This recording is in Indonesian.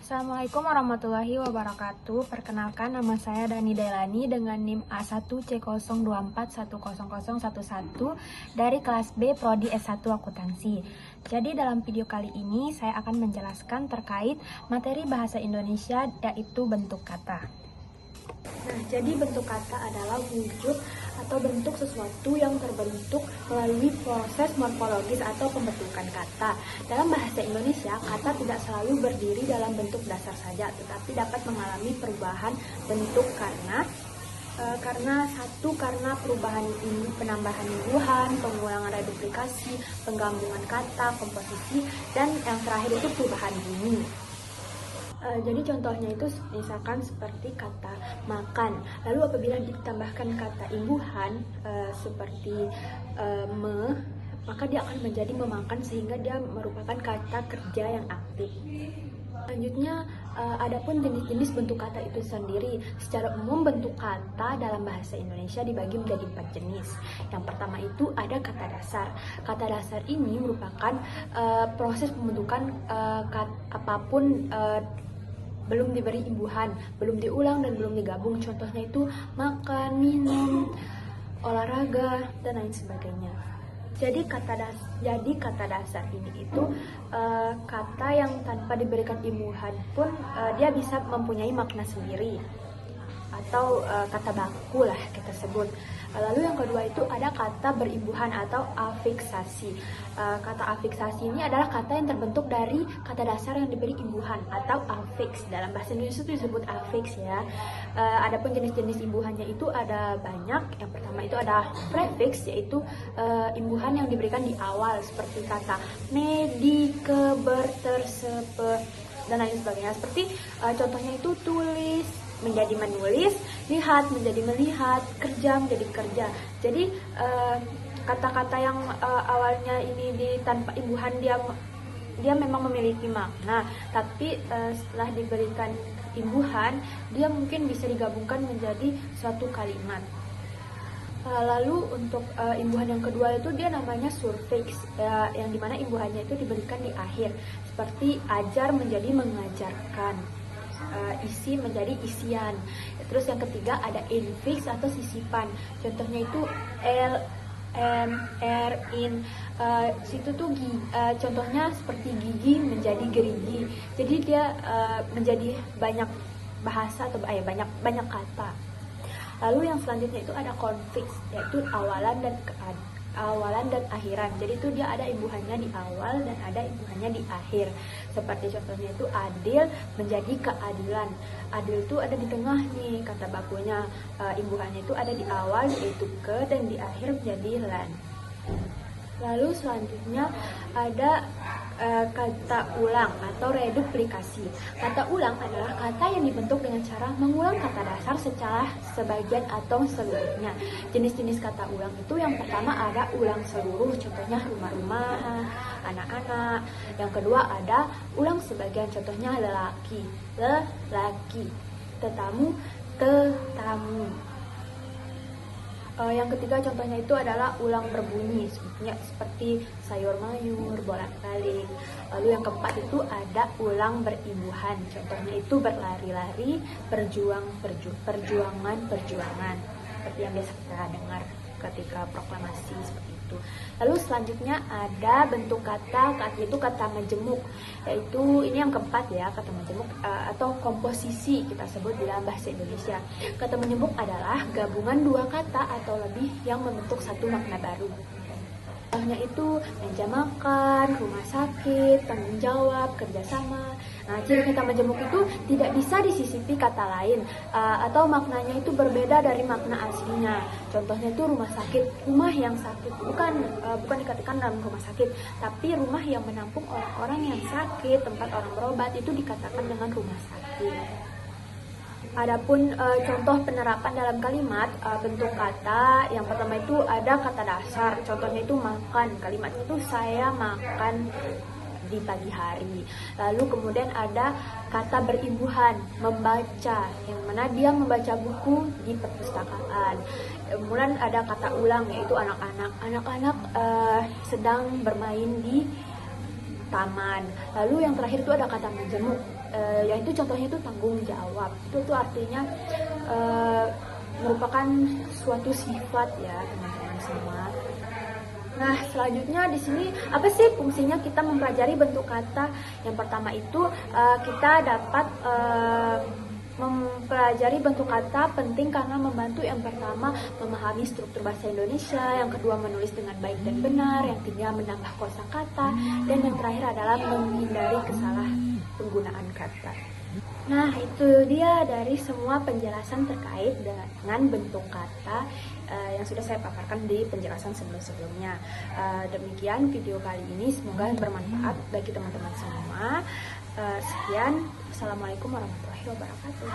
Assalamualaikum warahmatullahi wabarakatuh. Perkenalkan, nama saya Dani Dailani dengan NIM A1C024100111 dari kelas B Prodi S1 Akuntansi. Jadi dalam video kali ini saya akan menjelaskan terkait materi bahasa Indonesia, yaitu bentuk kata. Nah, jadi bentuk kata adalah wujud atau bentuk sesuatu yang terbentuk melalui proses morfologis atau pembentukan kata. Dalam bahasa Indonesia, kata tidak selalu berdiri dalam bentuk dasar saja, tetapi dapat mengalami perubahan bentuk karena perubahan ini, penambahan imbuhan, pengulangan reduplikasi, penggabungan kata, komposisi, dan yang terakhir itu perubahan bunyi. Jadi contohnya itu misalkan seperti kata makan. Lalu apabila ditambahkan kata imbuhan seperti maka dia akan menjadi memakan, sehingga dia merupakan kata kerja yang aktif. Selanjutnya, adapun jenis-jenis bentuk kata itu sendiri. Secara umum bentuk kata dalam bahasa Indonesia dibagi menjadi 4 jenis. Yang pertama itu ada kata dasar. Kata dasar ini merupakan proses pembentukan apapun belum diberi imbuhan, belum diulang dan belum digabung. Contohnya itu makan, minum, olahraga, dan lain sebagainya. Jadi kata dasar ini itu kata yang tanpa diberikan imbuhan pun dia bisa mempunyai makna sendiri, atau kata baku lah kita sebut. Lalu yang kedua itu ada kata berimbuhan atau afiksasi. Kata afiksasi ini adalah kata yang terbentuk dari kata dasar yang diberi imbuhan atau afiks. Dalam bahasa Indonesia itu disebut afiks ya. Adapun jenis-jenis imbuhannya itu ada banyak. Yang pertama itu ada prefiks, yaitu imbuhan yang diberikan di awal seperti kata medi, ke, ber, ter, sepe, dan lain sebagainya. Seperti contohnya itu tulis menjadi menulis, lihat menjadi melihat, kerja menjadi kerja. Jadi kata-kata yang awalnya ini tanpa imbuhan dia memang memiliki makna, tapi setelah diberikan imbuhan dia mungkin bisa digabungkan menjadi suatu kalimat. Lalu untuk imbuhan yang kedua itu dia namanya surfiks, yang dimana imbuhannya itu diberikan di akhir, seperti ajar menjadi mengajarkan, isi menjadi isian. Terus yang ketiga ada infiks atau sisipan. Contohnya itu l, m, r, in. Situ tuh contohnya seperti gigi menjadi gerigi. Jadi dia menjadi banyak bahasa atau banyak kata. Lalu yang selanjutnya itu ada konfiks, yaitu awalan dan akhiran. Jadi itu dia ada imbuhannya di awal dan ada imbuhannya di akhir. Seperti contohnya itu adil menjadi keadilan. Adil itu ada di tengah nih kata bakunya. Imbuhannya itu ada di awal, yaitu ke, dan di akhir menjadi lan. Lalu selanjutnya ada kata ulang atau reduplikasi. Kata ulang adalah kata yang dibentuk dengan cara mengulang kata dasar secara sebagian atau seluruhnya. Jenis-jenis kata ulang itu yang pertama ada ulang seluruh, contohnya rumah-rumah, anak-anak. Yang kedua ada ulang sebagian, contohnya lelaki, tetamu, tetamu. Yang ketiga contohnya itu adalah ulang berbunyi, seperti sayur mayur, bolak-balik. Lalu yang keempat itu ada ulang berimbuhan, contohnya itu berlari-lari, perjuangan, seperti yang biasa kita dengar ketika proklamasi seperti itu. Lalu selanjutnya ada bentuk kata itu kata majemuk, yaitu ini yang keempat ya, kata majemuk atau komposisi kita sebut di dalam bahasa Indonesia. Kata majemuk adalah gabungan dua kata atau lebih yang membentuk satu makna baru. Contohnya itu meja makan, rumah sakit, tanggung jawab, kerjasama. Nah, ciri kata majemuk itu tidak bisa disisipi kata lain atau maknanya itu berbeda dari makna aslinya. Contohnya itu rumah sakit, rumah yang sakit, bukan dikatakan dalam rumah sakit, tapi rumah yang menampung orang-orang yang sakit, tempat orang berobat, itu dikatakan dengan rumah sakit. Adapun contoh penerapan dalam kalimat bentuk kata, yang pertama itu ada kata dasar, contohnya itu makan. Kalimatnya itu saya makan di pagi hari. Lalu kemudian ada kata berimbuhan, membaca, yang mana dia membaca buku di perpustakaan. Kemudian ada kata ulang, yaitu anak-anak. Anak-anak sedang bermain di taman. Lalu yang terakhir itu ada kata majemuk. yaitu contohnya itu tanggung jawab. Itu tuh artinya merupakan suatu sifat ya teman-teman semua. Nah, selanjutnya di sini apa sih fungsinya kita mempelajari bentuk kata? Yang pertama itu kita dapat mempelajari bentuk kata penting karena membantu yang pertama memahami struktur bahasa Indonesia, yang kedua menulis dengan baik dan benar, yang ketiga menambah kosakata, dan yang terakhir adalah menghindari kesalah penggunaan kata. Nah, itu dia dari semua penjelasan terkait dengan bentuk kata yang sudah saya paparkan di penjelasan sebelum-sebelumnya. Demikian video kali ini, semoga bermanfaat bagi teman-teman semua. Sekian, Assalamualaikum warahmatullahi wabarakatuh.